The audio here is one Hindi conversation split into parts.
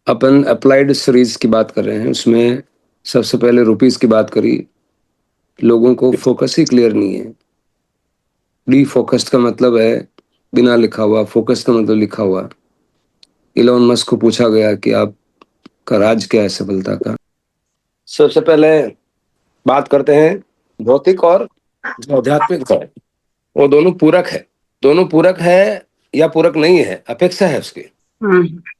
अपन अप्लाइड सीरीज की बात कर रहे हैं। उसमें सबसे पहले रुपीस की बात करी। लोगों को फोकस ही क्लियर नहीं है। डी फोकस्ड का मतलब है बिना लिखा हुआ, फोकस का मतलब लिखा हुआ। इलॉन मस्क को पूछा गया कि आपका राज क्या है सफलता का। सबसे पहले बात करते हैं भौतिक और जो आध्यात्मिक है, वो दोनों पूरक है। दोनों पूरक है या पूरक नहीं है, अपेक्षा है उसकी,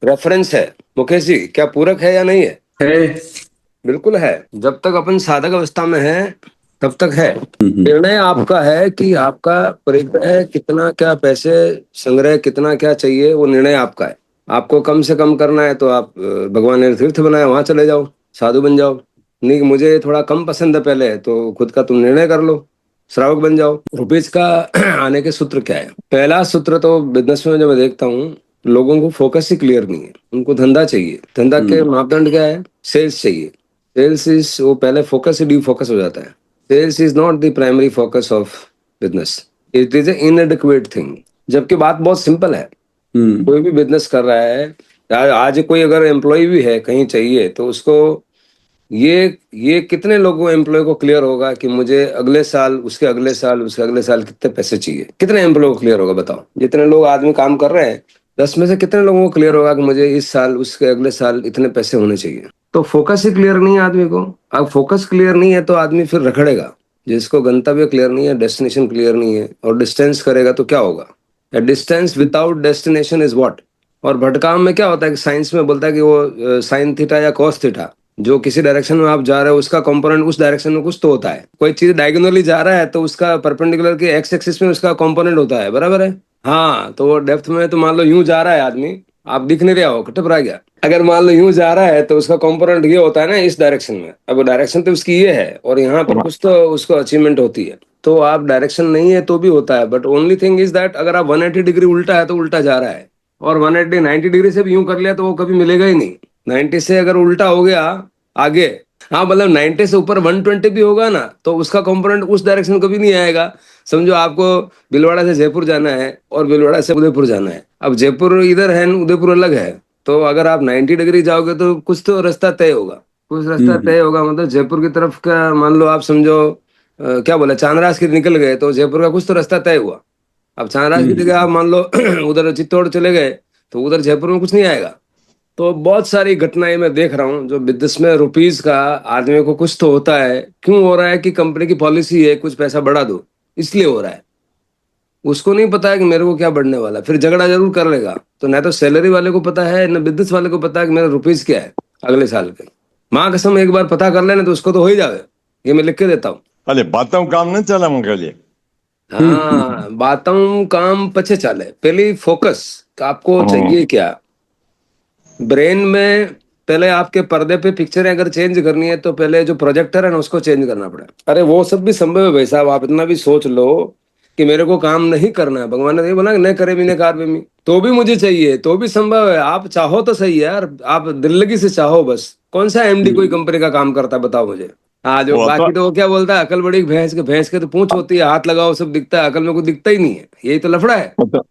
रेफरेंस है। मुकेश जी, क्या पूरक है या नहीं है? है। बिल्कुल है। जब तक अपन साधक अवस्था में है तब तक है। निर्णय आपका है कि आपका परिग्रह कितना, क्या पैसे संग्रह कितना, क्या चाहिए, वो निर्णय आपका है। आपको कम से कम करना है तो आप भगवान ने तीर्थ बनाया वहां चले जाओ, साधु बन जाओ। नहीं, मुझे थोड़ा कम पसंद है पहले, तो खुद का तुम निर्णय कर लो, श्रावक बन जाओ। रुपीज का आने के सूत्र क्या है? पहला सूत्र तो बिजनेस में जो मैं देखता हूँ, लोगों को फोकस ही क्लियर नहीं है। उनको धंधा चाहिए। धंधा के मापदंड क्या है? सेल्स चाहिए। सेल्स इज, वो पहले फोकस से डी फोकस हो जाता है। Sales is not the primary focus of business, it is a inadequate thing. जबकि बात बहुत सिंपल है। कोई भी बिजनेस कर रहा है, आज कोई अगर एम्प्लॉय भी है कहीं चाहिए, तो उसको ये कितने लोगों एम्प्लॉय को क्लियर होगा कि मुझे अगले साल, उसके अगले साल, उसके अगले साल कितने पैसे चाहिए? कितने एम्प्लॉय को क्लियर होगा बताओ? जितने लोग आदमी काम कर रहे हैं, 10 में से कितने लोगों को क्लियर होगा कि मुझे इस साल, उसके अगले साल इतने पैसे होने चाहिए? तो फोकस ही क्लियर नहीं है आदमी को। अब फोकस क्लियर नहीं है तो आदमी फिर रखड़ेगा। जिसको गंतव्य क्लियर नहीं है, डेस्टिनेशन क्लियर नहीं है, और डिस्टेंस करेगा तो क्या होगा? Distance without destination is what? और भटकाम में क्या होता है कि साइंस में बोलता है कि वो साइन थीटा या कॉस थीटा, जो किसी डायरेक्शन में आप जा रहे हो उसका कंपोनेंट उस डायरेक्शन में कुछ तो होता है। कोई चीज डायगोनली जा रहा है तो उसका परपेंडिकुलर के एक्स एक्सिस में उसका कंपोनेंट होता है, बराबर है? हाँ, तो वो डेप्थ में तो मान लो यूं जा रहा है आदमी, आप दिख नहीं रहा हो, कटप रह गया। अगर मान लो यूं जा रहा है तो उसका कंपोनेंट ये होता है ना, इस डायरेक्शन में। अब वो डायरेक्शन तो उसकी ये है, और यहाँ पर कुछ तो उसको अचीवमेंट होती है। तो आप डायरेक्शन नहीं है तो भी होता है, but only thing is that अगर आप 180 डिग्री उल्टा है तो उल्टा जा रहा है, और 180 90 डिग्री से भी यूं कर लिया तो वो कभी मिलेगा ही नहीं। 90 से अगर उल्टा हो गया आगे, हाँ मतलब 90 से ऊपर 120 भी होगा ना, तो उसका कंपोनेंट उस डायरेक्शन कभी नहीं आएगा। समझो आपको भीलवाड़ा से जयपुर जाना है और भीलवाड़ा से उदयपुर जाना है। अब जयपुर इधर है, उदयपुर अलग है। तो अगर आप 90 डिग्री जाओगे तो कुछ तो रास्ता तय होगा। कुछ रास्ता तय होगा, मतलब जयपुर की तरफ का मान लो आप समझो, क्या बोला, चांदराज की निकल गए तो जयपुर का कुछ तो रास्ता तय हुआ। अब चांदराज की जगह आप मान लो उधर चित्तौड़ चले गए तो उधर जयपुर में कुछ नहीं आएगा। तो बहुत सारी घटनाएं मैं देख रहा हूँ जो बिजनेस में रुपीज का, आदमी को कुछ तो होता है। क्यों हो रहा है? कि कंपनी की पॉलिसी है कुछ पैसा बढ़ा दो, इसलिए हो रहा है। उसको नहीं पता है कि मेरे को क्या बढ़ने वाला है। फिर झगड़ा जरूर कर लेगा। तो ना तो सैलरी वाले को पता है, ना बिजनेस वाले को पता है कि मेरा रुपीज क्या है अगले साल के। माँ कसम, एक बार पता कर लेना तो उसको तो हो ही जावे। ये मैं लिख के देता हूँ। अरे बातों काम न चला मंगल जी। हाँ, बातों काम पछे चाले, पहले फोकस। आपको चाहिए क्या? ब्रेन में पहले आपके पर्दे पे पिक्चर अगर चेंज करनी है तो पहले जो प्रोजेक्टर है ना उसको चेंज करना पड़ेगा। अरे वो सब भी संभव है भाई साहब। आप इतना भी सोच लो कि मेरे को काम नहीं करना है, भगवान ने ये बोला कि नहीं करे बिना कार में, तो भी मुझे चाहिए, तो भी संभव है। आप चाहो तो सही है यार, आप दिल लगी से चाहो बस। कौन सा एमडी कोई कंपनी का काम करता है बताओ मुझे? हाँ, जो वो तो बाकी तो वो क्या बोलता है, अकल बड़ी भैंस के तो पूंछ होती है, हाथ लगाओ सब दिखता है, अकल में कुछ दिखता ही नहीं है। यही तो लफड़ा है। वो तो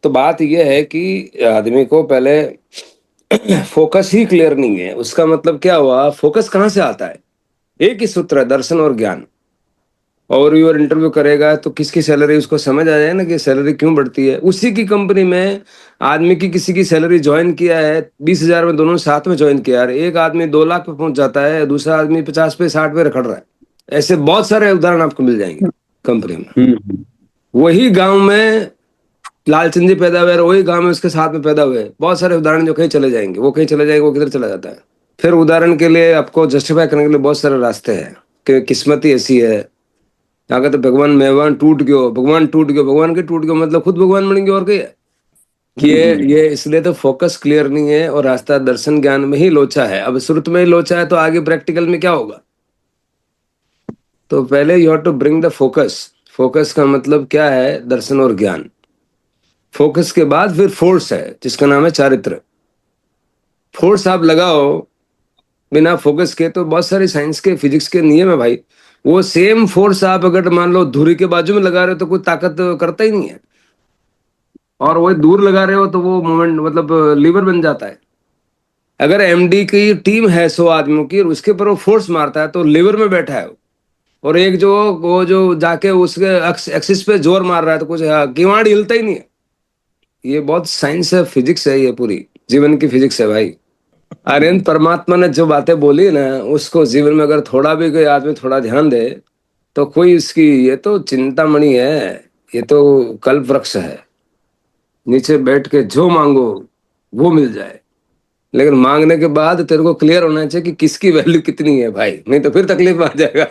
तो बात यह है कि आदमी को पहले फोकस ही क्लियर नहीं है। उसका मतलब क्या हुआ? फोकस कहाँ से आता है? एक ही सूत्र है, दर्शन और ज्ञान। और यूर इंटरव्यू करेगा तो किसकी सैलरी उसको समझ आ जाए ना कि सैलरी क्यों बढ़ती है। उसी की कंपनी में आदमी की किसी की सैलरी ज्वाइन किया है 20,000 में, दोनों साथ में ज्वाइन किया है, एक आदमी 2 लाख पे पहुंच जाता है, दूसरा आदमी 50 पे 60 पे रखड़ रहा है। ऐसे बहुत सारे उदाहरण आपको मिल जाएंगे कंपनी में। वही गांव में लालचंद जी पैदा हुए और वही गांव में उसके साथ में पैदा हुए, बहुत सारे उदाहरण जो कहीं चले जाएंगे, वो कहीं चले जाएंगे, वो किधर चला जाता है। फिर उदाहरण के लिए आपको जस्टिफाई करने के लिए बहुत सारे रास्ते हैं कि किस्मत ही ऐसी है। अगर तो भगवान मेहमान टूट गयो, भगवान टूट गयो, भगवान के टूट गयो मतलब खुद भगवान बन गए, और क्या है कि ये इसलिए तो फोकस क्लियर नहीं है और रास्ता दर्शन ज्ञान में ही लोचा है। अब श्रुत में ही लोचा है तो आगे प्रैक्टिकल में क्या होगा? तो पहले you have to bring the focus. Focus का मतलब क्या है? दर्शन और ज्ञान। फोकस के बाद फिर फोर्स है जिसका नाम है चारित्र। फोर्स आप लगाओ बिना फोकस के तो बहुत सारी साइंस के, फिजिक्स के नियम है भाई। वो सेम फोर्स आप अगर मान लो धुरी के बाजू में लगा रहे हो तो कोई ताकत करता ही नहीं है, और वही दूर लगा रहे हो तो वो मोमेंट मतलब लीवर बन जाता है। अगर एमडी की टीम है 100 आदमियों की और उसके ऊपर वो फोर्स मारता है तो लिवर में बैठा है वो। और एक जो वो जो जाके उसके एक्सिस पे जोर मार रहा है तो कुछ किवाड़ हिलता ही नहीं है। ये बहुत साइंस है, फिजिक्स है, ये पूरी जीवन की फिजिक्स है भाई। अरे परमात्मा ने जो बातें बोली ना, उसको जीवन में अगर थोड़ा भी कोई आदमी थोड़ा ध्यान दे तो कोई इसकी, ये तो चिंतामणि है, ये तो कल्प वृक्ष है। नीचे बैठ के जो मांगो वो मिल जाए, लेकिन मांगने के बाद तेरे को क्लियर होना चाहिए कि किसकी वैल्यू कितनी है भाई, नहीं तो फिर तकलीफ में आ जाएगा।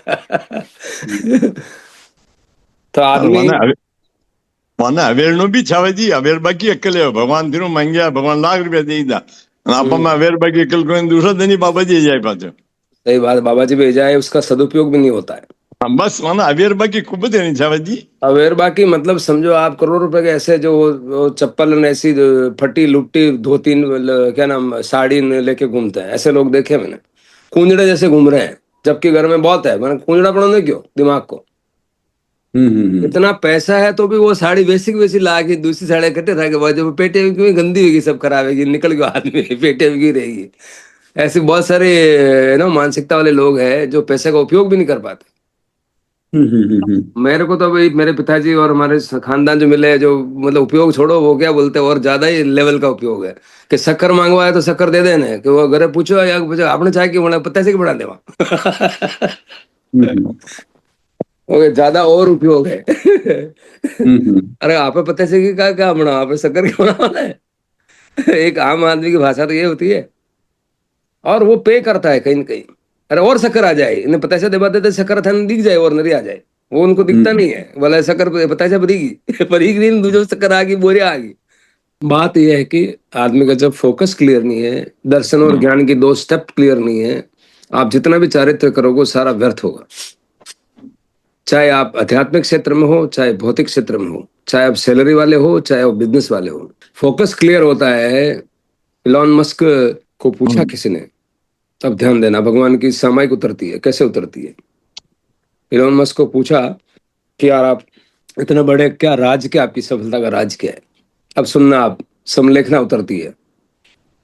तो और आदमी, મને અવેરનું બી છાવેજી અવેર બાકી અક્કલ ભગવાન થીનું માંગ્યા ભગવાન ₹1,00,000 દઈ દા અને આપવામાં અવેર બાકી અક્કલ કોઈ દૂસરો દની બાબાજી જાય પાછો सही बात, बाबा जी भेजा है, उसका सदुपयोग भी नहीं होता है। બસ મને અવેર બાકી ખૂબ જ એની છાવેજી अवेरबा की मतलब समझो आप करोड़ रुपए के ऐसे जो वो चप्पल और ऐसी जो फटी लुट्टी धोती क्या नाम साड़ी लेके घूमते हैं, ऐसे लोग देखे मैंने, कूंजड़े जैसे घूम रहे हैं, जबकि घर में बहुत है। मैंने कूंजड़ा पड़ोगे क्यों दिमाग को? इतना पैसा है तो भी वो साड़ी वैसी की वैसी ला के दूसरी साड़ी इकट्ठे था के बाद जब पेटे क्यों गंदी होगी, सब खराब होगी, निकल गई हाथ में, पेटे भी रहेगी। ऐसे बहुत सारे ना मानसिकता वाले लोग हैं जो पैसे का उपयोग भी नहीं कर पाते। मेरे को तो भाई मेरे पिताजी और हमारे खानदान जो मिले, जो मतलब उपयोग छोड़ो, वो क्या बोलते हैं और ज्यादा ही लेवल का उपयोग है कि शक्कर मांगवाए तो शक्कर दे देने, कि वो घरे पूछो या पूछो आपने चाय क्यों बना, पता से क्यों बना देवा। ओके, ज्यादा और उपयोग है। अरे आप पता से कि क्या क्या बना, आप शक्कर क्यों बना है। एक आम आदमी की भाषा तो ये होती है। और वो पे करता है कहीं ना कहीं, अरे और शक्कर आ जाए, इन्हें पता से दबा देते शक्कर था दिख जाए और नरी आ जाए, वो उनको दिखता नहीं है, बोला शक्कर पता से भरीगी, भरीगी नहीं, दूसरे शक्कर आ गई, बोरिया आ गई। बात यह है कि आदमी का जब फोकस क्लियर नहीं है, दर्शन और ज्ञान की 2 स्टेप क्लियर नहीं है, आप जितना भी चारित्र करोगे सारा व्यर्थ होगा। चाहे आप आध्यात्मिक क्षेत्र में हो, चाहे भौतिक क्षेत्र में हो, चाहे आप सैलरी वाले हो, चाहे आप बिजनेस वाले हो, फोकस क्लियर होता है। इलॉन मस्क को पूछा किसी ने, अब ध्यान देना, भगवान की सामायिक उतरती है, कैसे उतरती है। इलॉन मस्क को पूछा कि यार आप इतने बड़े, क्या राज, क्या आपकी सफलता का राज क्या है? अब सुनना, आप समलेखना उतरती है।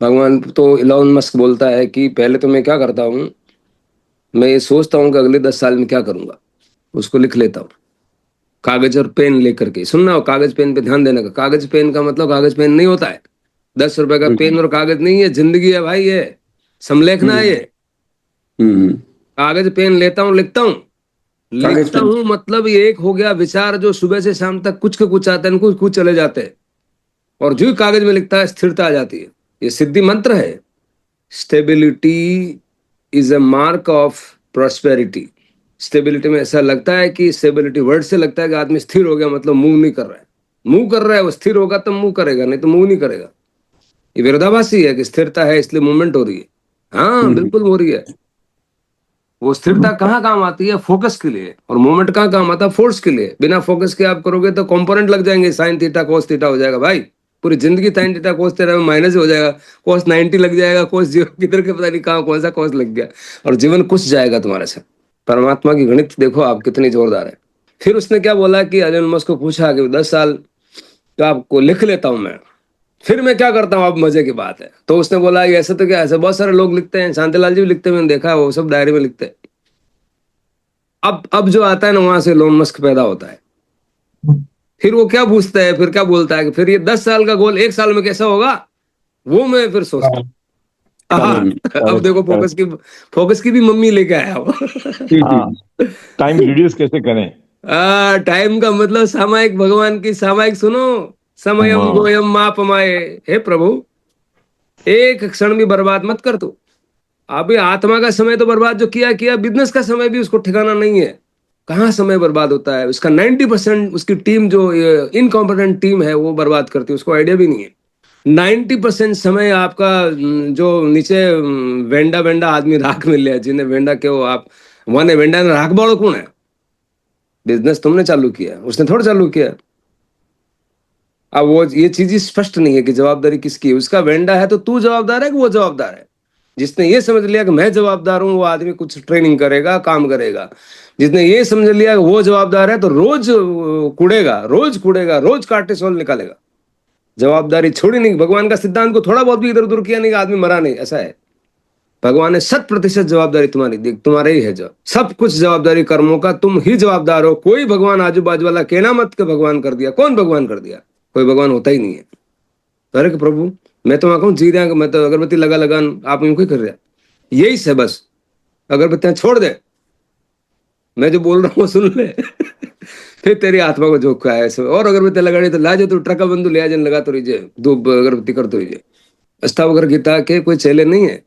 भगवान तो इलॉन मस्क बोलता है कि पहले तो मैं क्या करता हूँ, मैं ये सोचता हूँ कि अगले 10 साल में क्या करूंगा, उसको लिख लेता हूँ कागज और पेन लेकर के। सुनना, कागज पेन पे ध्यान देने का, कागज पेन का मतलब कागज पेन नहीं होता है, 10 रुपए का पेन और कागज नहीं है, जिंदगी है भाई, ये समलेखना है। ये कागज पेन लेता हूँ, लिखता हूँ, लिखता हूँ मतलब ये एक हो गया विचार जो सुबह से शाम तक कुछ के कुछ आते हैं, कुछ कुछ चले जाते हैं, और जो कागज में लिखता है स्थिरता आ जाती है। ये सिद्धि मंत्र है। Stability is a mark of prosperity. Stability में ऐसा लगता है कि स्टेबिलिटी वर्ड से लगता है कि आदमी स्थिर हो गया, मतलब मूव नहीं कर रहा है। मूव कर रहा है, वो स्थिर होगा तब मूव करेगा, नहीं तो मूव नहीं करेगा। ये विरोधाभासी है कि स्थिरता है इसलिए मूवमेंट हो रही है। हाँ बिल्कुल हो रही है। वो स्थिरता कहाँ काम आती है? फोकस के लिए। और मूवमेंट कहाँ काम आता है? फोर्स के लिए। बिना फोकस के आप करोगे तो कंपोनेंट लग जाएंगे, साइन थीटा कोस थीटा हो जाएगा भाई, पूरी जिंदगी साइन थीटा कोस थीटा में माइनस हो जाएगा, कोस 90 लग जाएगा, कोस 0 किधर के पता नहीं कहाँ कौन सा कोस लग गया, और जीवन कुछ जाएगा तुम्हारे से। परमात्मा की गणित देखो आप कितनी जोरदार है। फिर उसने क्या बोला कि एलन मस्क को पूछा कि 10 साल तो आपको लिख लेता हूं मैं, फिर मैं क्या करता हूँ, अब मजे की बात है। तो उसने बोला कि ऐसे तो क्या, ऐसे बहुत सारे लोग लिखते हैं, शांतिलाल जी भी लिखते हैं, मैंने देखा है, वो सब डायरी में लिखते हैं। अब जो आता है ना, वहां से इलॉन मस्क पैदा होता है। फिर वो क्या पूछता है, फिर क्या बोलता है कि फिर ये 10 साल का गोल 1 साल में कैसा होगा, वो मैं फिर सोचता हूँ। अब देखो फोकस की भी मम्मी लेके आया वो। टाइम रिड्यूस कैसे करें? टाइम का मतलब सामायिक, भगवान की सामायिक सुनो, समयम गोयम मापमाए। हे प्रभु, एक क्षण भी बर्बाद मत कर तू। अभी आत्मा का समय तो बर्बाद जो किया किया, बिजनेस का समय भी उसको ठिकाना नहीं है। कहाँ समय बर्बाद होता है उसका? 90% उसकी टीम जो इनकॉम्पिटेंट टीम है वो बर्बाद करती है, उसको आइडिया भी नहीं है। 90% समय आपका जो नीचे वेंडा वेंडा आदमी राख मिल रहा है, जिन्हें वेंडा के हो आप, वहां वेंडा ने राख बाड़ो कौन है? बिजनेस तुमने चालू किया, उसने थोड़ा चालू किया। अब वो ये चीज स्पष्ट नहीं है कि जवाबदारी किसकी है। उसका वेंडा है तो तू जवाबदार है कि वो जवाबदार है? जिसने ये समझ लिया कि मैं जवाबदार हूं, वो आदमी कुछ ट्रेनिंग करेगा, काम करेगा। जिसने ये समझ लिया कि वो जवाबदार है तो रोज कूड़ेगा, रोज कूड़ेगा, रोज कार्टिसोल निकालेगा। जवाबदारी छोड़ी नहीं, भगवान का सिद्धांत को थोड़ा बहुत भी इधर उधर किया नहीं, आदमी मरा नहीं, ऐसा है। भगवान ने 100% जवाबदारी तुम्हारी दी, तुम्हारे ही है, जो सब कुछ जवाबदारी कर्मों का तुम ही जवाबदार हो। कोई भगवान आजू बाजू वाला कहना मत के भगवान कर दिया, कौन भगवान कर दिया? कोई भगवान होता ही नहीं है। अरे कि प्रभु मैं तो वहां कहूँ जी रहा, मैं तो अगरबत्ती लगा लगान, आप यूं क्यों कर रहे? यही से बस अगरबत्तियां छोड़ दे, मैं जो बोल रहा हूँ वो सुन ले फिर तेरी आत्मा को झोंका है ऐसे। और अगरबत्ती लगानी तो ला, जो तू ट्रका बंधु ले जन लगा तो रहिए, धूप अगरबत्ती कर तो रहिए। अष्टावक्र गीता के कोई चेले नहीं है,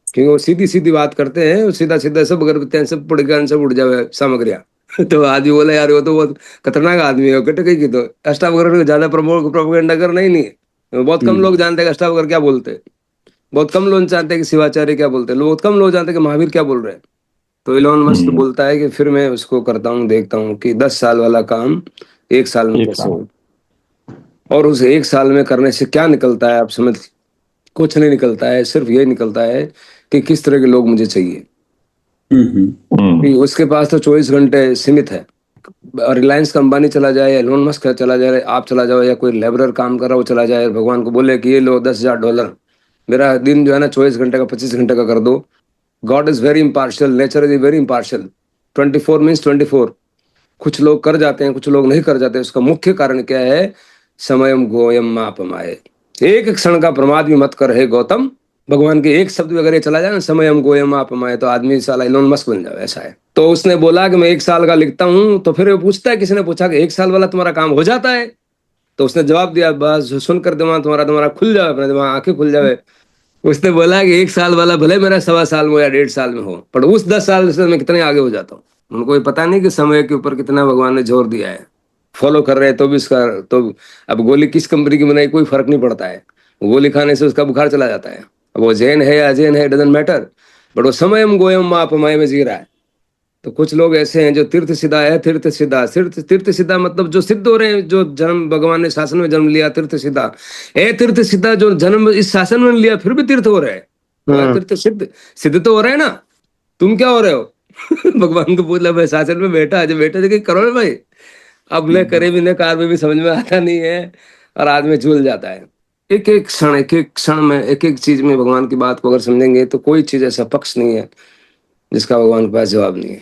क्योंकि वो सीधी सीधी बात करते हैं, सीधा सीधा सब अगरबत्तियां सब पुड़ ज्ञान सब उड़ जावे सामग्रियां तो आदमी बोला यार वो तो बहुत खतरनाक आदमी है, कट गई की तो अष्टावक्र को ज्यादा प्रोपोगंडा करना ही नहीं है। बहुत कम लोग जानते हैं कि अष्टावक्र क्या बोलते हैं, बहुत कम लोग जानते हैं कि शिवाचार्य क्या बोलते हैं, बहुत कम लोग जानते हैं कि महावीर क्या बोल रहे हैं। तो इलोन मस्क बोलता है कि फिर मैं उसको करता हूँ, देखता हूँ कि 10 साल वाला काम 1 साल में कैसे हो, और उस 1 साल में करने से क्या निकलता है आप समझ। कुछ नहीं निकलता है, सिर्फ ये निकलता है कि किस तरह के लोग मुझे चाहिए। कि उसके पास तो 24 घंटे सीमित है। रिलायंस का अंबानी चला जाए, एलोन मस्क चला जाए, आप चला जाओ, या कोई लेबरर काम कर रहा हो चला जाए, भगवान को बोले कि ये लो $10,000, मेरा दिन जो है ना 24 घंटे का 25 घंटे का कर दो। God is very impartial, nature is very impartial. 24 means 24। कुछ लोग कर जाते हैं, कुछ लोग नहीं कर जाते। उसका मुख्य कारण क्या है? समयम गोयम मापमाए, एक क्षण का प्रमाद भी मत कर हे गौतम। भगवान के एक शब्द अगर ये चला जाए ना, समयम गोयम मापमाए, तो आदमी साला इलोन मस्क बन जाए, ऐसा है। तो उसने बोला कि मैं 1 साल का लिखता हूँ, तो फिर वो पूछता है, किसी ने पूछा कि 1 साल वाला तुम्हारा काम हो जाता है? तो उसने जवाब दिया, बस सुनकर दिमाग तुम्हारा तुम्हारा खुल जाए, अपना दिमाग आंखें खुल जाए। उसने बोला कि 1 साल वाला भले मेरा 1.25 साल में या 1.5 साल में हो, पर उस 10 साल से मैं कितने आगे हो जाता हूँ। उनको ये पता नहीं कि समय के ऊपर कितना भगवान ने जोर दिया है। फॉलो कर रहे हैं तो भी उसका तो, अब गोली किस कंपनी की बनाई कोई फर्क नहीं पड़ता है, गोली खाने से उसका बुखार चला जाता है। अब वो जैन है या अजैन है, डजेंट मैटर, बट वो समयम गोयम मापमय में जी रहा है। तो कुछ लोग ऐसे हैं जो तीर्थ सिद्धा है, तीर्थ सिद्धा, तीर्थ सिद्धा मतलब जो सिद्ध हो रहे हैं, जो जन्म भगवान ने शासन में जन्म लिया, तीर्थ सिद्धा। ए तीर्थ सिद्धा जो जन्म इस शासन में लिया फिर भी तीर्थ हो रहे हैं, तीर्थ सिद्ध सिद्ध तो हो रहे हैं ना। तुम क्या हो रहे हो भगवान को पूछ ला, भाई शासन में बैठा है, बैठा देखिए करो ना भाई। अब न करे भी न कार में भी समझ में आता नहीं है, और आदमी झूल जाता है। एक एक क्षण, एक एक क्षण में, एक एक चीज में भगवान की बात को अगर समझेंगे तो कोई चीज ऐसा पक्ष नहीं है जिसका भगवान के पास जवाब नहीं है।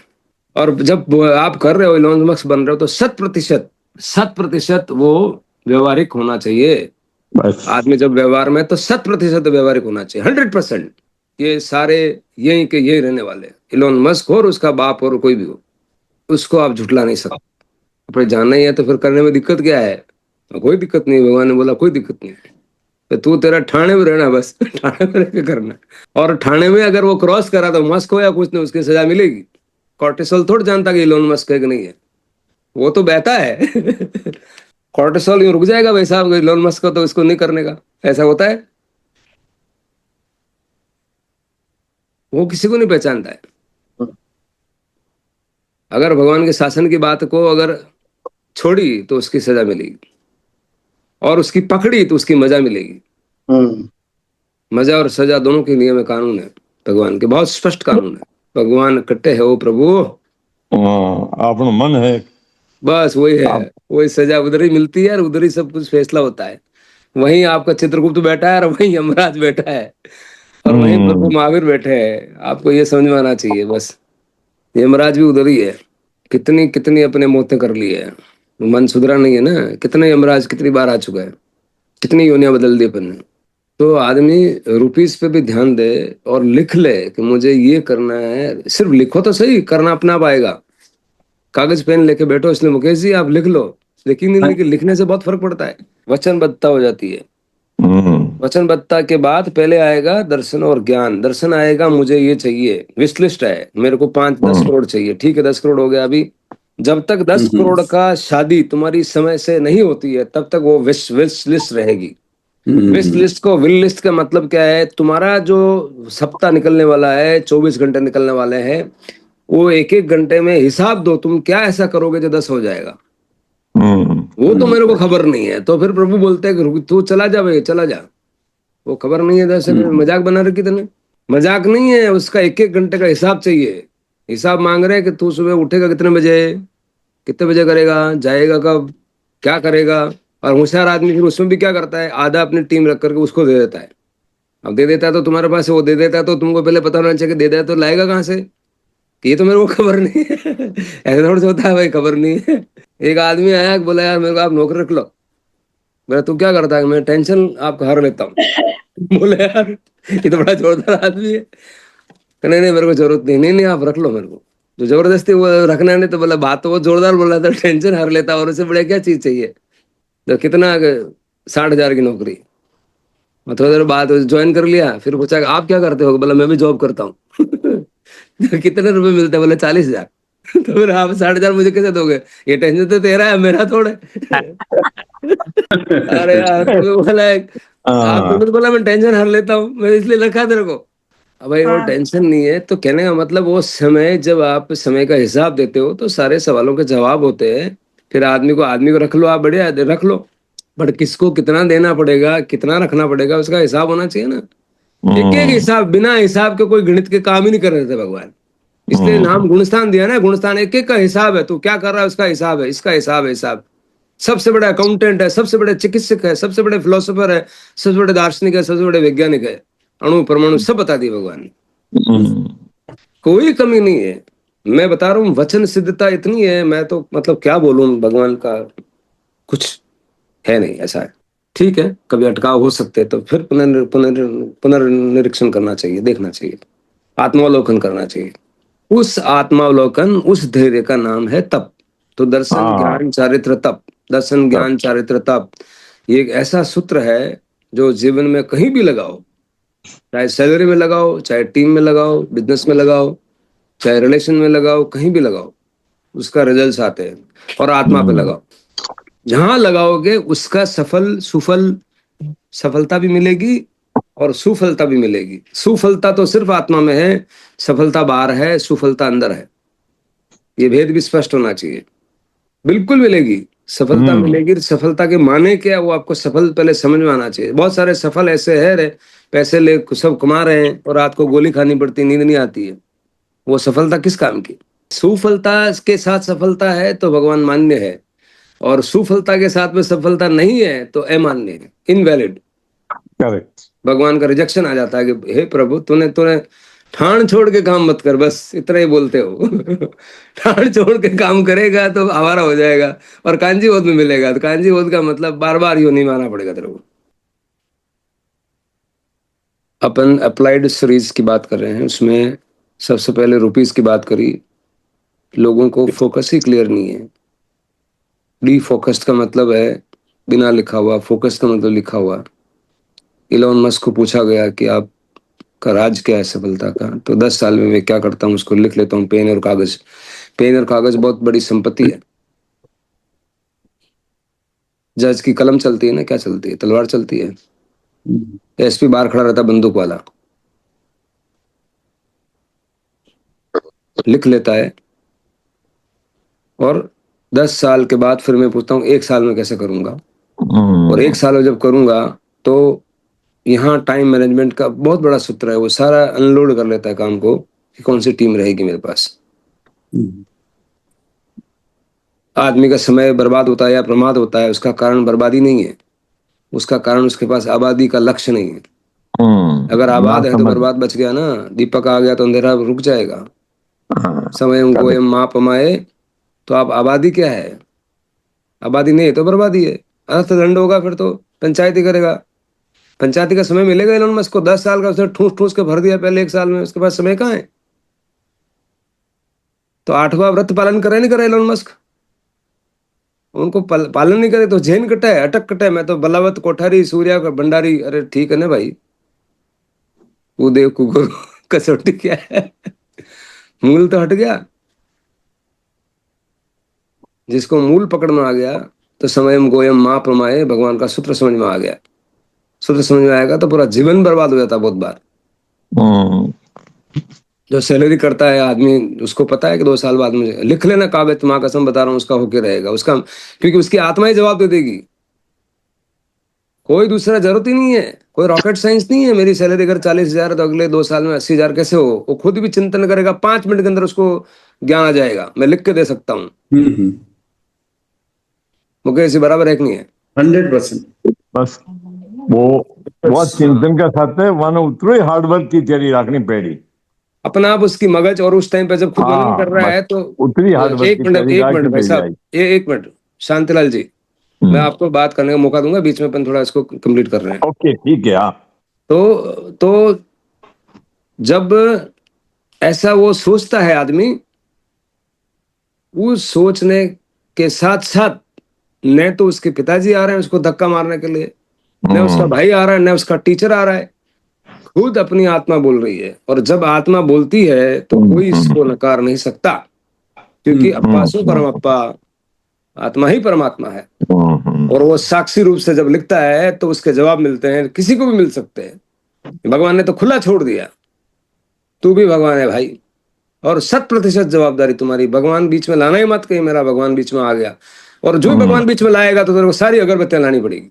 और जब आप कर रहे हो, इलोन मस्क बन रहे हो, तो 100% वो व्यवहारिक होना चाहिए। आदमी जब व्यवहार में, तो 100% व्यवहारिक होना चाहिए, 100%। ये सारे यही के यही रहने वाले, इलोन मस्क हो और उसका बाप और कोई भी हो, उसको आप झुठला नहीं सकते। अपने जानना ही है तो फिर करने में दिक्कत क्या है? कोई दिक्कत नहीं, भगवान ने बोला कोई दिक्कत नहीं। तो तू तेरा ठाणे में रहना बस ठाणे में रह के करना। और ठाणे में अगर वो क्रॉस करा तो मस्क हो या कुछ नहीं, उसकी सजा मिलेगी। कॉर्टिसोल थोड़ा जानता कि इलोन मस्क है कि नहीं है, वो तो बहता है कॉर्टिसोल यूं रुक जाएगा भाई साहब, इलोन मस्क को तो इसको नहीं करने का, ऐसा होता है। वो किसी को नहीं पहचानता है। अगर भगवान के शासन की बात को अगर छोड़ी तो उसकी सजा मिलेगी, और उसकी पकड़ी तो उसकी मजा मिलेगी। मजा और सजा दोनों के नियम कानून है भगवान के, बहुत स्पष्ट कानून है। भगवान कट्टे है वो प्रभु, આપણું મન है, बस वही है। वही सजा उधर ही मिलती है, और उधर ही सब कुछ फैसला होता है। वहीं आपका चित्रगुप्त बैठा है, और वहीं यमराज बैठा है, और वहीं प्रभु महावीर बैठे हैं। आपको ये समझ में आना चाहिए बस, यमराज भी उधर ही है। कितनी कितनी अपने मौतें कर ली है, मन सुधरा नहीं है ना। कितने यमराज कितनी बार आ चुका है, कितनी योनियां बदल दी अपन ने। तो आदमी रुपीस पे भी ध्यान दे और लिख ले कि मुझे ये करना है। सिर्फ लिखो तो सही, करना अपना आप आएगा। कागज पेन लेके बैठो, इसलिए मुकेश जी आप लिख लो, लेकिन लिखने से बहुत फर्क पड़ता है, वचनबद्धता हो जाती है। वचनबद्धता के बाद पहले आएगा दर्शन और ज्ञान। दर्शन आएगा, मुझे ये चाहिए, विश लिस्ट है, मेरे को 5-10 करोड़ चाहिए, ठीक है 10 करोड़ हो गया। अभी जब तक 10 करोड़ का शादी तुम्हारी समय से नहीं होती है, तब तक वो विश लिस्ट रहेगी। विश लिस्ट को, विल लिस्ट का मतलब क्या है? तुम्हारा जो सप्ताह निकलने वाला है, 24 घंटे निकलने वाले हैं, वो एक एक घंटे में हिसाब दो, तुम क्या ऐसा करोगे जो 10 हो जाएगा। वो तो मेरे को खबर नहीं है। तो फिर प्रभु बोलते हैं कि तू चला जा भाई, चला जा, वो खबर नहीं है 10। मजाक बना रखी तूने, मजाक नहीं है, उसका एक एक घंटे का हिसाब चाहिए। हिसाब मांग रहे हैं कि तू सुबह उठेगा कितने बजे, कितने बजे करेगा, जाएगा कब, क्या करेगा, और होशियार आदमी फिर उसमें भी क्या करता है, आधा अपनी टीम रख करके उसको दे देता है। अब दे देता है तो तुम्हारे पास वो दे देता है, तो तुमको पहले पता होना चाहिए कि दे देता है तो लाएगा कहाँ से, कि ये तो मेरे को खबर नहीं है। ऐसा थोड़ा सा होता है भाई, खबर नहीं है। एक आदमी आया बोला यार मेरे को आप नौकर रख लो। मेरा तू क्या करता है, मैं टेंशन आपका हर लेता हूँ। बोले यार ये तो बड़ा जोरदार आदमी है। नहीं नहीं मेरे को जरूरत नहीं, नहीं नहीं आप रख लो मेरे को, तो जबरदस्ती वो रखना नहीं, तो बोला बात तो वो जोरदार बोल रहा था, टेंशन हर लेता, और उससे बड़े क्या चीज चाहिए। तो कितना 60,000 की नौकरी। और थोड़ी देर बाद ज्वाइन कर लिया, फिर पूछा आप क्या करते हो, बोला मैं भी जॉब करता हूँ। तो कितने रुपए मिलते हैं, बोले 40,000। तो फिर आप 60,000 मुझे कैसे दोगे, ये टेंशन तो तेरा है मेरा थोड़े। अरे यार तो बोला आप हाँ। तुमने तो बोला मैं टेंशन हर लेता हूँ, मैं इसलिए रखा तेरे को। अब भाई वो टेंशन नहीं है, तो कहने का मतलब वो समय, जब आप समय का हिसाब देते हो तो सारे सवालों के जवाब होते हैं। फिर आदमी को रख लो, आप बढ़िया रख लो, बट किसको कितना देना पड़ेगा, कितना रखना पड़ेगा, उसका हिसाब होना चाहिए ना। एक एक हम्म, हिसाब, बिना हिसाब के कोई गणित के काम ही नहीं कर रहे थे भगवान। इसलिए हम्म, नाम गुणस्थान दिया ना, गुणस्थान एक एक का हिसाब है, तू क्या कर रहा है उसका हिसाब है, इसका हिसाब है, हिसाब। सबसे बड़ा अकाउंटेंट है, सबसे बड़े चिकित्सक है, सबसे बड़े फिलोसोफर है, सबसे बड़े दार्शनिक है, सबसे बड़े वैज्ञानिक है, अणु परमाणु सब बता दिए भगवान ने। हम्म, कोई कमी नहीं है। मैं बता रहा हूँ वचन सिद्धता इतनी है, मैं तो मतलब क्या बोलूं भगवान का, कुछ है नहीं ऐसा है। ठीक है, कभी अटकाव हो सकते हैं तो फिर पुनर्निरीक्षण करना चाहिए, देखना चाहिए, आत्मावलोकन करना चाहिए। उस आत्मावलोकन, उस धैर्य का नाम है तप। तो दर्शन हाँ, ज्ञान चारित्र तप, दर्शन तब, ज्ञान चारित्र तप, ये एक ऐसा सूत्र है जो जीवन में कहीं भी लगाओ, चाहे सैलरी में लगाओ, चाहे टीम में लगाओ, बिजनेस में लगाओ, चाहे रिलेशन में लगाओ, कहीं भी लगाओ, उसका रिजल्ट आते हैं। और आत्मा पे हम्म, लगाओ, जहां लगाओगे उसका सफल सुफल, सफलता भी मिलेगी और सुफलता भी मिलेगी। सुफलता तो सिर्फ आत्मा में है, सफलता बाहर है, सुफलता अंदर है। ये भेद भी स्पष्ट होना चाहिए। बिल्कुल मिलेगी, सफलता हम्म, मिलेगी। सफलता के माने क्या है, वो आपको सफल पहले समझ में आना चाहिए। बहुत सारे सफल ऐसे है रे, पैसे ले सब कमा रहे हैं और रात को गोली खानी पड़ती, नींद नहीं आती है, वो सफलता किस काम की। सुफलता के साथ सफलता है तो भगवान मान्य है, और सुफलता के साथ में सफलता नहीं है तो अमान्य है, इनवैलिड। करेक्ट। भगवान का रिजेक्शन आ जाता है कि हे प्रभु तूने तूने ठान छोड़ के काम मत कर, बस इतना ही बोलते हो। ठान छोड़ के काम करेगा तो आवारा हो जाएगा, और कांजी बोध में मिलेगा, तो कांजी बोध का मतलब बार बार यूं नहीं माना पड़ेगा तेरे को। अपन अप्लाइड सीरीज की बात कर रहे हैं, उसमें सबसे पहले रुपीस की बात करी। लोगों को फोकस ही क्लियर नहीं है। डी फोकस्ड का मतलब है बिना लिखा हुआ, फोकस का मतलब लिखा हुआ। इलॉन मस्क को पूछा गया कि आपका राज क्या है सफलता का, तो 10 साल में मैं क्या करता हूँ उसको लिख लेता हूँ, पेन और कागज। पेन और कागज बहुत बड़ी संपत्ति है। जज की कलम चलती है ना, क्या चलती है, तलवार चलती है। एसपी बाहर खड़ा रहता बंदूक वाला, लिख लेता है, और 10 साल के बाद फिर मैं पूछता हूँ 1 साल में कैसे करूंगा। और 1 साल में जब करूंगा तो यहाँ टाइम मैनेजमेंट का बहुत बड़ा सूत्र है, वो सारा अनलोड कर लेता है काम को कि कौन सी टीम रहेगी मेरे पास। आदमी का समय बर्बाद होता है या प्रमाद होता है, उसका कारण बर्बादी नहीं है, उसका कारण उसके पास आबादी का लक्ष्य नहीं है। अगर ना आबाद है तो समझ। बर्बाद बच गया ना, दीपक आ गया तो अंधेरा रुक जाएगा। हाँ, समय को एम माप माए, तो आप आबादी क्या है, आबादी नहीं है तो बर्बादी है। अर्थदंड होगा फिर तो पंचायत ही करेगा। पंचायती का समय मिलेगा इलोन मस्क को, 10 साल का उसने ठूस ठूस के भर दिया पहले 1 साल में, उसके पास समय कहाँ है। तो 8वां व्रत पालन करे नहीं करे इलोन मस्क, उनको पालन नहीं करे तो जैन कटा है, अटक कटा है। मैं तो बलावत कोठारी सूर्या का भंडारी, अरे ठीक है ना भाई, कुदेव कुगुरु। कसौटी क्या है, मूल तो हट गया। जिसको मूल पकड़ में आ गया, तो समयम गोयम माँ प्रमाए, भगवान का सूत्र समझ में आ गया। सूत्र समझ में आएगा तो पूरा जीवन बर्बाद हो जाता बहुत बार। जो सैलरी करता है आदमी, उसको पता है कि 2 साल बाद मुझे लिख लेना कागज, माँ कसम बता रहा हूँ उसका होके रहेगा उसका, क्योंकि उसकी आत्मा ही जवाब दे देगी। कोई दूसरा जरूरत ही नहीं है, कोई रॉकेट साइंस नहीं है। मेरी सैलरी अगर 40,000 तो अगले 2 साल में 80,000 कैसे हो, वो खुद भी चिंतन करेगा, 5 मिनट के अंदर उसको ज्ञान आ जाएगा। मैं लिख के दे सकता हूँ, मुकेश जी बराबर है कि नहीं है। 100%। बस वो बहुत चिंतन का साथ है, वहां उतरो ही हार्डवर्क की तैयारी रखनी पड़ी। अपना आप उसकी मगज, और उस टाइम पे जब खुद मनन कर रहा बस है तो उतरी हार्डवर्क की तैयारी एक रखनी मिनट भाई पड़ साहब, जाएगी। एक मिनट शांतिलाल जी, मैं आपको बात करने का मौका दूंगा, बीच में अपन थोड़ा इसको कंप्लीट कर रहे हैं। ओके ठीक है। हाँ तो जब ऐसा वो सोचता है आदमी, उस सोचने के साथ साथ न तो उसके पिताजी आ रहे हैं उसको धक्का मारने के लिए, न उसका भाई आ रहा है, न उसका टीचर आ रहा है, खुद अपनी आत्मा बोल रही है। और जब आत्मा बोलती है तो कोई इसको नकार नहीं सकता, क्योंकि अप्पासु परमप्पा, आत्मा ही परमात्मा है। और वो साक्षी रूप से जब लिखता है तो उसके जवाब मिलते हैं, किसी को भी मिल सकते हैं। भगवान ने तो खुला छोड़ दिया, तू भी भगवान है भाई, और 100% जवाबदारी तुम्हारी। भगवान बीच में लाना ही मत, कहीं मेरा भगवान बीच में आ गया। और जो भगवान बीच में लाएगा तो तेरे को सारी अगरबत्तियां लानी पड़ेगी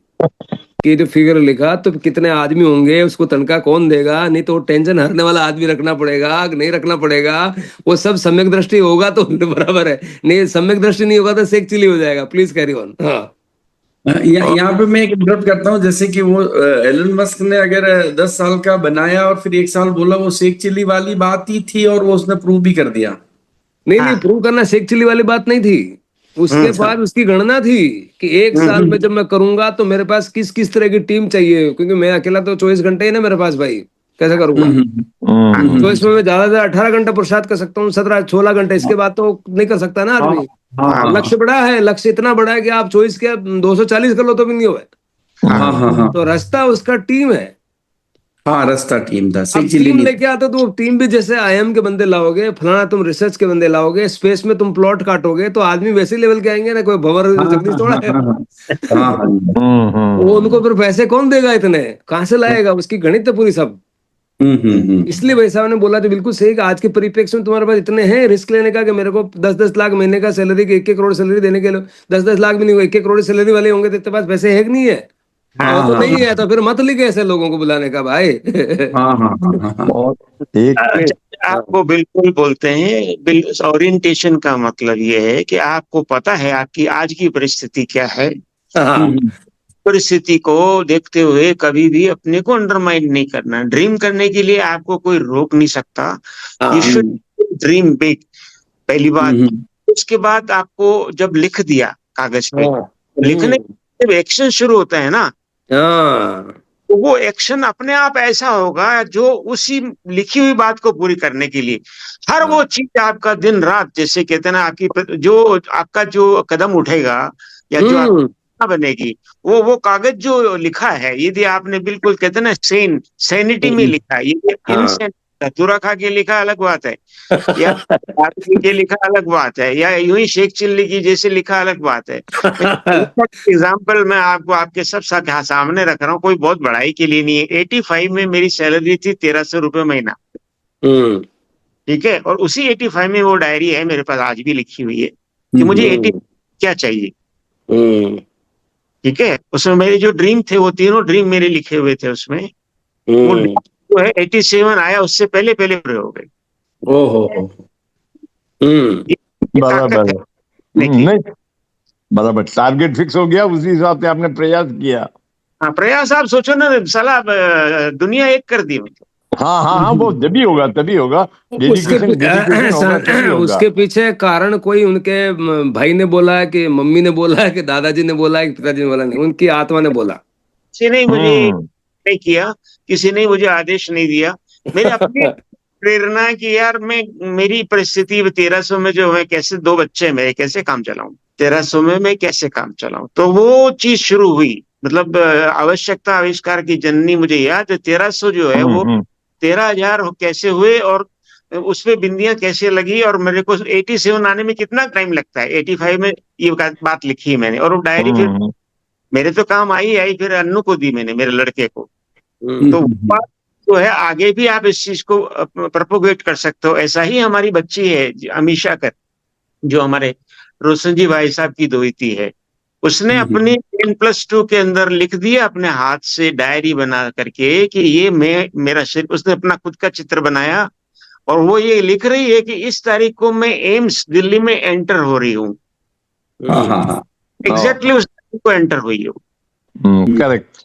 कि जो फिगर लिखा तो कितने आदमी होंगे, उसको तनख्वाह कौन देगा, नहीं तो टेंशन हरने वाला आदमी रखना पड़ेगा, नहीं रखना पड़ेगा। वो सब सम्यक दृष्टि होगा तो बराबर है, नहीं सम्यक दृष्टि नहीं होगा तो सेक चिली हो जाएगा। Please carry on. हाँ, यहाँ पे मैं एक इंटरप्ट करता हूँ, जैसे कि वो एलन मस्क ने अगर 10 साल का बनाया और फिर 1 साल बोला, वो शेख चिल्ली वाली बात ही थी और वो उसने प्रूव भी कर दिया। नहीं प्रूव करना सेक चिली वाली बात नहीं थी, उसके बाद उसकी गणना थी कि 1 साल में जब मैं करूंगा तो मेरे पास किस किस तरह की टीम चाहिए, क्योंकि मैं अकेला तो 24 घंटे ही ना मेरे पास भाई, कैसे करूंगा। तो इसमें मैं ज्यादा से ज्यादा 18 घंटा पुरुषार्थ कर सकता हूँ, 17-16 घंटे, इसके बाद तो नहीं कर सकता ना आदमी। लक्ष्य बड़ा है, लक्ष्य इतना बड़ा है कि आप 24 के 240 कर लो तो भी नहीं होगा। हाँ हाँ हाँ तो रास्ता उसका टीम है। हाँ, रास्ता टीम था, अब शेख चिल्ली टीम नहीं। लेके आते तो टीम भी जैसे आईएम के बंदे लाओगे, फलाना तुम रिसर्च के बंदे लाओगे, स्पेस में तुम प्लॉट काटोगे, तो आदमी वैसे लेवल के आएंगे ना, कोई भंवर जगदीश थोड़ा है। वो उनको फिर पैसे कौन देगा इतने, कहाँ से लाएगा, उसकी गणित है पूरी सब। इसलिए भाई साहब ने बोला तो बिल्कुल सही कि आज के परिप्रेक्ष्य में तुम्हारे पास इतने हैं रिस्क लेने का कि मेरे को 10-10 लाख महीने का सैलरी के 1-1 करोड़ सैलरी देने के लिए, 10-10 लाख भी नहीं, 1-1 करोड़ सैलरी वाले होंगे तो तेरे पास पैसे है कि नहीं है। वो तो नहीं है, तो फिर मत लिखे ऐसे लोगों को बुलाने का भाई। और एक अच्छा, आपको बिल्कुल बोलते हैं, ओरिएंटेशन का मतलब ये है कि आपको पता है आपकी आज की परिस्थिति क्या है। हाँ, परिस्थिति को देखते हुए कभी भी अपने को अंडरमाइन नहीं करना। ड्रीम करने के लिए आपको कोई रोक नहीं सकता। यू शुड ड्रीम बिग, पहली बात। उसके बाद आपको जब लिख दिया कागज पे, लिखने जब एक्शन शुरू होता है ना, तो वो एक्शन अपने आप ऐसा होगा जो उसी लिखी हुई बात को पूरी करने के लिए हर वो चीज आपका दिन रात, जैसे कहते हैं ना, आपकी जो आपका जो कदम उठेगा या जो आप बनेगी, वो कागज जो लिखा है, यदि आपने बिल्कुल कहते हैं ना सैनिटी में लिखा है, यदि इनसेन धतूरा खा के लिखा अलग बात है, या के लिखा अलग बात है, या यूं ही शेख चिल्ली की जैसे लिखा अलग बात है। एग्जाम्पल मैं आपको आपके सब सामने रख रहा हूँ, कोई बहुत बड़ाई के लिए नहीं है। 85 में मेरी सैलरी थी 1300 रुपये महीना, ठीक है। और उसी 85 में वो डायरी है मेरे पास, आज भी लिखी हुई है कि मुझे 80 क्या चाहिए, ठीक है। उसमें मेरे जो ड्रीम थे वो तीनों ड्रीम मेरे लिखे हुए थे उसमें। वो जो है 87 आया, उससे पहले पहले पूरे हो गए। बराबर नहीं, बराबर टारगेट फिक्स हो गया, उसी हिसाब से आपने प्रयास किया। हाँ, प्रयास आप सोचो ना, साला दुनिया एक कर दी मतलब। हाँ हाँ हाँ, वो जब भी होगा तभी होगा, डेडिकेशन होगा तभी होगा। उसके पीछे कारण कोई उनके भाई ने बोला है कि मम्मी ने बोला है कि दादाजी ने बोला है कि पिताजी ने बोला, नहीं, उनकी आत्मा ने बोला। किसी ने मुझे नहीं किया, किसी ने मुझे आदेश नहीं दिया, मेरे अपनी प्रेरणा है कि यार मैं, मेरी परिस्थिति 1300 में जो है, कैसे 2 बच्चे मेरे, कैसे काम चलाऊं 1300 में, मैं कैसे काम चलाऊं। तो वो चीज शुरू हुई, मतलब आवश्यकता आविष्कार की जननी। मुझे याद है 1300 जो है वो 13,000 कैसे हुए, और उसमें बिंदियां कैसे लगी, और मेरे को 87 आने में कितना टाइम लगता है। 85 में ये बात लिखी है मैंने, और वो डायरी फिर मेरे तो काम आई, फिर अन्नू को दी मैंने, मेरे लड़के को। तो बात जो है आगे भी आप इस चीज को प्रोपोगेट कर सकते हो। ऐसा ही हमारी बच्ची है अमीशा कर, जो हमारे रोशन जी भाई साहब की दोहिती है, उसने अपनी 10+2 के अंदर लिख दिया अपने हाथ से, डायरी बना करके कि ये मेरा शरीर, उसने अपना खुद का चित्र बनाया, और वो ये लिख रही है कि इस तारीख को मैं एम्स दिल्ली में एंटर हो रही हूँ। एग्जैक्टली उस तारीख को एंटर हुई है। करेक्ट।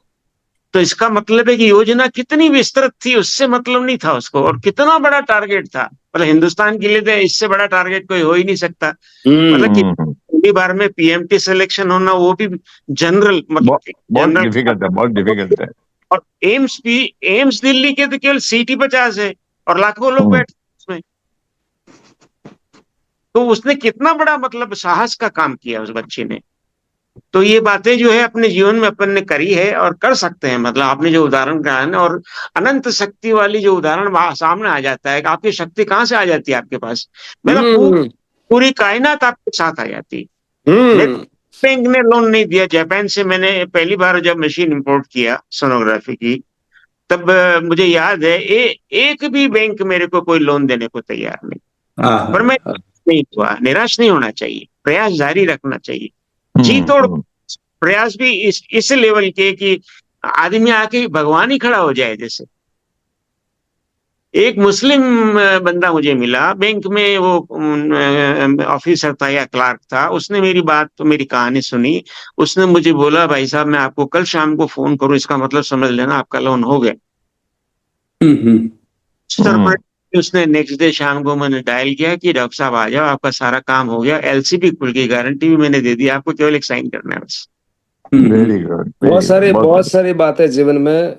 तो इसका मतलब है कि योजना कितनी विस्तृत थी उससे मतलब नहीं था उसको, और कितना बड़ा टारगेट था। मतलब हिंदुस्तान के लिए तो इससे बड़ा टारगेट कोई हो ही नहीं सकता। मतलब कि पहली बार में पीएमटी सिलेक्शन होना, वो भी जनरल, मतलब बहुत जनरल। डिफिकल्ट है, बहुत डिफिकल्ट है। और एम्स दिल्ली के तो केवल सीट ही 50 है और लाखों लोग बैठे उसमें। तो उसने कितना बड़ा मतलब साहस का काम किया उस बच्चे ने। तो ये बातें जो है अपने जीवन में अपन ने करी है और कर सकते हैं। मतलब आपने जो उदाहरण कहा है ना, और अनंत शक्ति वाली जो उदाहरण सामने आ जाता है कि आपकी शक्ति कहाँ से आ जाती है आपके पास। मेरा पूरी कायनात आपके साथ आ जाती है। बैंक ने लोन नहीं दिया। जापान से मैंने पहली बार जब मशीन इंपोर्ट किया सोनोग्राफी की, तब मुझे याद है एक भी बैंक मेरे को कोई लोन देने को तैयार नहीं। पर मैं नहीं हुआ, निराश नहीं होना चाहिए, प्रयास जारी रखना चाहिए। जी तोड़ प्रयास भी इस लेवल के कि आदमी आके भगवान ही खड़ा हो जाए। जैसे एक मुस्लिम बंदा मुझे मिला बैंक में, वो ऑफिसर था या क्लार्क था। उसने मेरी बात तो मेरी कहानी सुनी। उसने मुझे बोला, भाई साहब मैं आपको कल शाम को फोन करूं, इसका मतलब समझ लेना आपका लोन हो गया। उसने नेक्स्ट डे शाम को मैंने डायल किया कि डॉक्टर साहब आ जाओ, आपका सारा काम हो गया, एलसी भी खुल गई, गारंटी भी मैंने दे दी, आपको केवल एक साइन करना है बस। Very good. बहुत सारी बातें जीवन में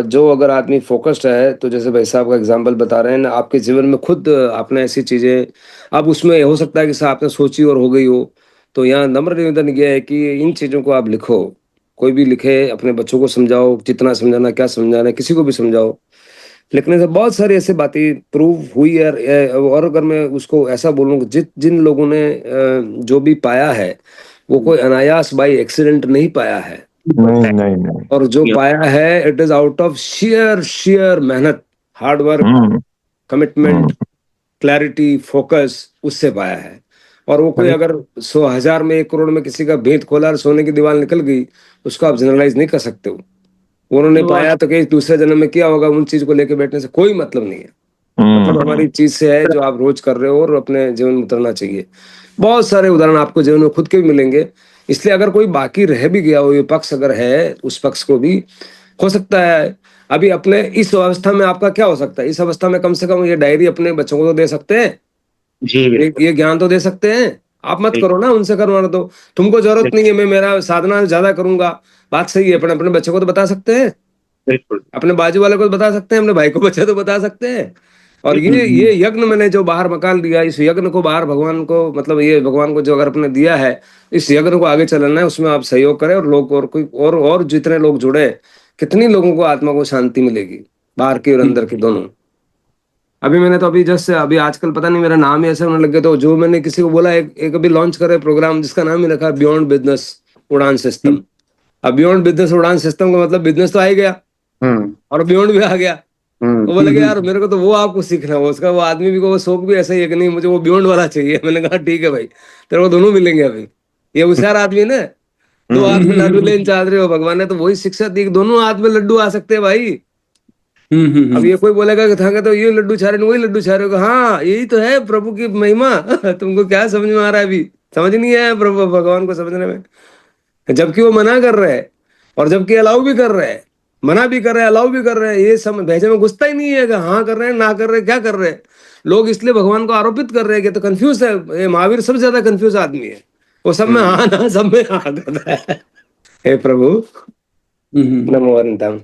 जो अगर आदमी फोकस्ड है, तो जैसे भाई साहब का एग्जांपल बता रहे हैं ना, आपके जीवन में खुद आपने ऐसी चीजें, अब उसमें हो सकता है कि आपने सोची और हो गई हो। तो यहाँ नम्र निवेदन यह है कि इन चीजों को आप लिखो, कोई भी लिखे, अपने बच्चों को समझाओ, जितना समझाना क्या समझाना है, किसी को भी समझाओ। लिखने से बहुत सारी ऐसी बातें प्रूव हुई है। और अगर मैं उसको ऐसा बोलूँ, जिन लोगों ने जो भी पाया है वो कोई अनायास बाई एक्सीडेंट नहीं पाया है। नहीं। और जो पाया है it is out of sheer मेहनत, hard work, commitment, clarity, focus, उससे पाया है। और वो कोई अगर 100,000 में 1 करोड़ में किसी का भेद खोला और सोने की दीवार निकल गई, उसको आप जनरलाइज नहीं कर सकते हो। उन्होंने पाया तो कहीं दूसरे जन्म में क्या होगा, उन चीज को लेके बैठने से कोई मतलब नहीं है। मतलब हमारी चीज से है जो आप रोज कर रहे हो, और अपने जीवन में उतरना चाहिए। बहुत सारे उदाहरण आपको जीवन में खुद के भी मिलेंगे। इसलिए अगर कोई बाकी रह भी गया हो, ये पक्ष अगर है, उस पक्ष को भी हो सकता है अभी अपने इस अवस्था में आपका क्या हो सकता है, इस अवस्था में कम से कम ये डायरी अपने बच्चों को तो दे सकते हैं जी, ये ज्ञान तो दे सकते हैं। आप मत करो ना, उनसे करवाना दो। तुमको जरूरत नहीं है, मैं मेरा साधना ज्यादा करूंगा, बात सही है, अपने बच्चे को तो बता सकते हैं, बिल्कुल अपने बाजू वाले को बता सकते हैं, अपने भाई को बच्चे तो बता सकते हैं। और ये यज्ञ मैंने जो बाहर मकान दिया, इस यज्ञ को बाहर भगवान को, मतलब ये भगवान को जो अगर अपने दिया है, इस यज्ञ को आगे चलाना है, उसमें आप सहयोग करें। और लोग और कोई और जितने लोग जुड़े, कितनी लोगों को आत्मा को शांति मिलेगी, बाहर की और अंदर की दोनों। अभी मैंने तो अभी जस्ट अभी आजकल पता नहीं मेरा नाम ही ऐसे होने लग गया, तो जो मैंने किसी को बोला, एक अभी लॉन्च करे प्रोग्राम जिसका नाम ही रखा बियॉन्ड बिजनेस उड़ान सिस्टम। अब बियॉन्ड बिजनेस उड़ान सिस्टम का मतलब बिजनेस तो आ ही गया और बियॉन्ड भी आ गया। वो बोले कि यार मेरे को तो वो आपको सीखना है, उसका वो आदमी भी को वो शौक भी ऐसा ही है कि नहीं मुझे वो बियॉन्ड वाला चाहिए। मैंने कहा ठीक है भाई, तेरे को दोनों मिलेंगे। अभी ये होशियार आदमी है ना, 2 हाथ में लड्डू लेन चाह रहे हो, भगवान ने तो वही शिक्षा दी, दोनों हाथ में लड्डू आ सकते हैं भाई। अब ये कोई बोलेगा कि था तो ये लड्डू छा रहे वही लड्डू छा रहे हो, हाँ यही तो है प्रभु की महिमा। तुमको क्या समझ में आ रहा है, अभी समझ नहीं आया प्रभु भगवान को समझने में। जबकि वो मना कर रहे हैं और जबकि अलाउ भी कर रहे हैं, मना भी कर रहे हैं, अलाउ भी कर रहे हैं, ये समझ भेजे में घुसता ही नहीं है कि हाँ कर रहे हैं, ना कर रहे हैं, क्या कर रहे हैं। लोग इसलिए भगवान को आरोपित कर रहे हैं कि तो कंफ्यूज है। ये महावीर सबसे ज्यादा कंफ्यूज आदमी है, वो सब में हाँ ना, सब में हाँ करता है। हे प्रभु नमो अनंतम।